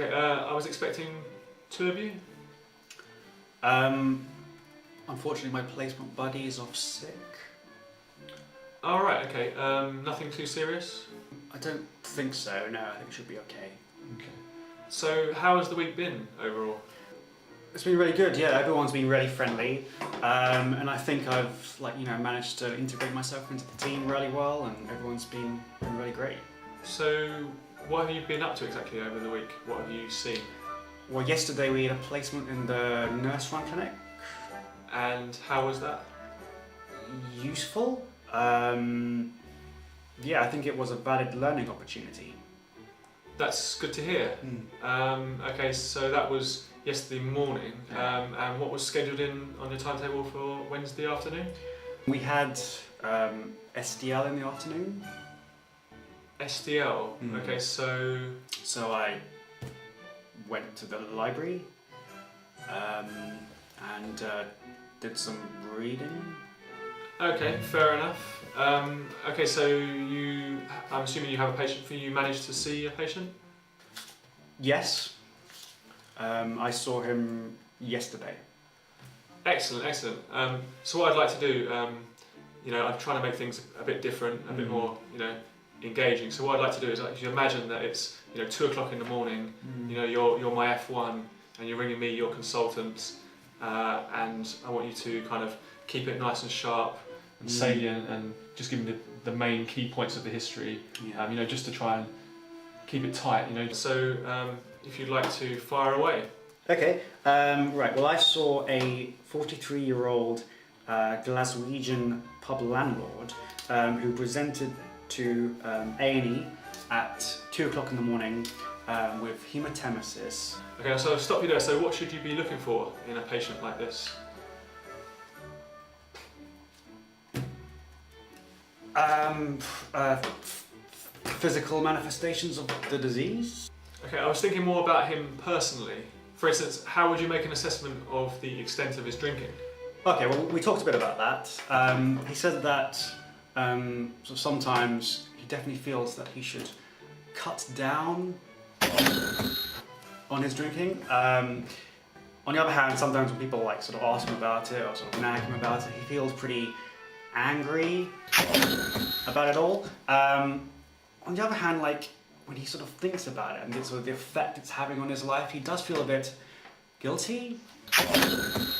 Okay, I was expecting 2 of you. Unfortunately, my placement buddy is off sick. All right. Okay. Nothing too serious. I don't think so. No, I think it should be okay. Okay. So, how has the week been overall? It's been really good. Yeah, everyone's been really friendly, and I think I've managed to integrate myself into the team really well, and everyone's been really great. So, what have you been up to exactly over the week? What have you seen? Well, yesterday we had a placement in the nurse run clinic. And how was that? Useful. Yeah, I think it was a valid learning opportunity. That's good to hear. Okay, so that was yesterday morning. And what was scheduled in on your timetable for Wednesday afternoon? We had SDL in the afternoon. SDL. Okay, so I went to the library and did some reading. Okay, fair enough. Okay, so I'm assuming you have a patient for you. You managed to see a patient? Yes. I saw him yesterday. Excellent, excellent. So what I'd like to do, I'm trying to make things a bit different, a bit more, engaging. So what I'd like to do is, you imagine that it's, 2 o'clock in the morning. You're my F1, and you're ringing me, your consultant, and I want you to kind of keep it nice and sharp and salient, and just give me the main key points of the history. Just to try and keep it tight. So if you'd like to fire away. Okay. Right. Well, I saw a 43-year-old Glaswegian pub landlord who presented to A&E at 2 o'clock in the morning with hematemesis. Okay, so I'll stop you there. So what should you be looking for in a patient like this? Physical manifestations of the disease. Okay, I was thinking more about him personally. For instance, how would you make an assessment of the extent of his drinking? Okay, well, we talked a bit about that. He said that sometimes he definitely feels that he should cut down on his drinking. On the other hand, sometimes when people sort of ask him about it or sort of nag him about it, he feels pretty angry about it all. On the other hand, when he sort of thinks about it and sort of the effect it's having on his life, he does feel a bit guilty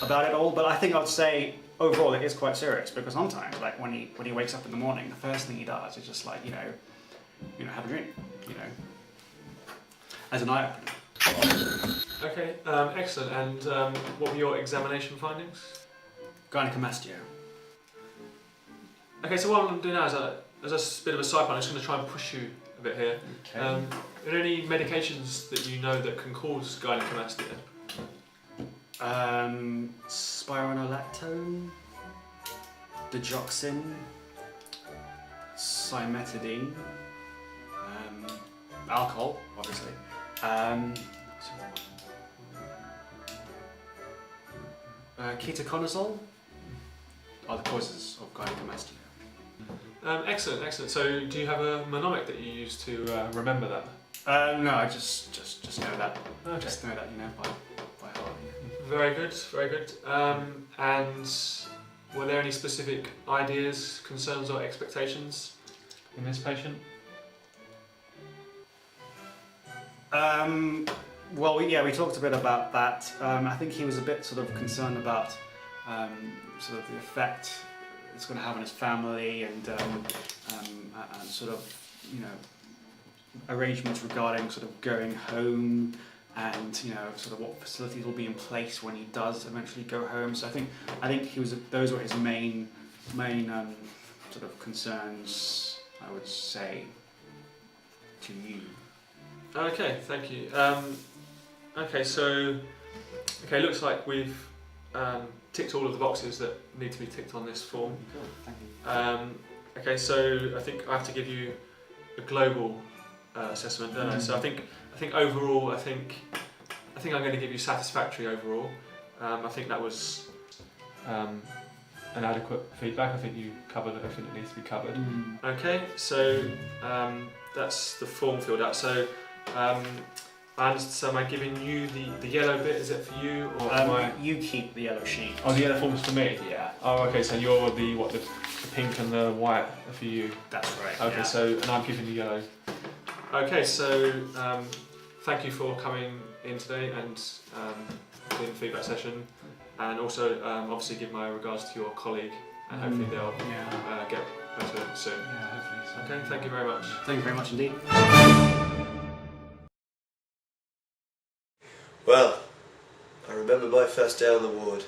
about it all. But I think I'd say overall it is quite serious, because sometimes, when he wakes up in the morning, the first thing he does is just have a drink, as an eye opener. Okay, excellent. And what were your examination findings? Gynecomastia. Okay, so what I'm going to do now is, as a bit of a side point, I'm just going to try and push you a bit here. Okay. Are there any medications that you know that can cause gynecomastia? Spironolactone, digoxin, cimetidine, alcohol, obviously. Ketoconazole are the causes of gynecomastia. Excellent, excellent. So, do you have a mnemonic that you use to remember that? No, I just know that. Okay. Just know that, by heart. Very good, very good. And were there any specific ideas, concerns, or expectations in this patient? Well, yeah, we talked a bit about that. I think he was a bit sort of concerned about sort of the effect it's going to have on his family, and sort of arrangements regarding sort of going home, and sort of what facilities will be in place when he does eventually go home. So I think he was those were his main sort of concerns, I would say, to you. Okay, thank you. Okay, looks like we've ticked all of the boxes that need to be ticked on this form. Cool, thank you. Okay, so I think I have to give you a global assessment, don't I? So I think overall, I think I'm going to give you satisfactory overall. I think that was an adequate feedback. I think you covered everything that needs to be covered. Okay, so that's the form filled out. So And so am I giving you the yellow bit? Is it for you or am I? You keep the yellow sheet. Oh, the yellow form's for me. Yeah. Oh, okay. So you're the what? The pink and the white are for you. That's right. Okay. Yeah. So and I'm keeping the yellow. Okay. So thank you for coming in today and doing the feedback session, and also obviously give my regards to your colleague, and hopefully they'll get better soon. Yeah, hopefully so. Okay. Thank you very much. Thank you very much indeed. Well, I remember my first day on the ward.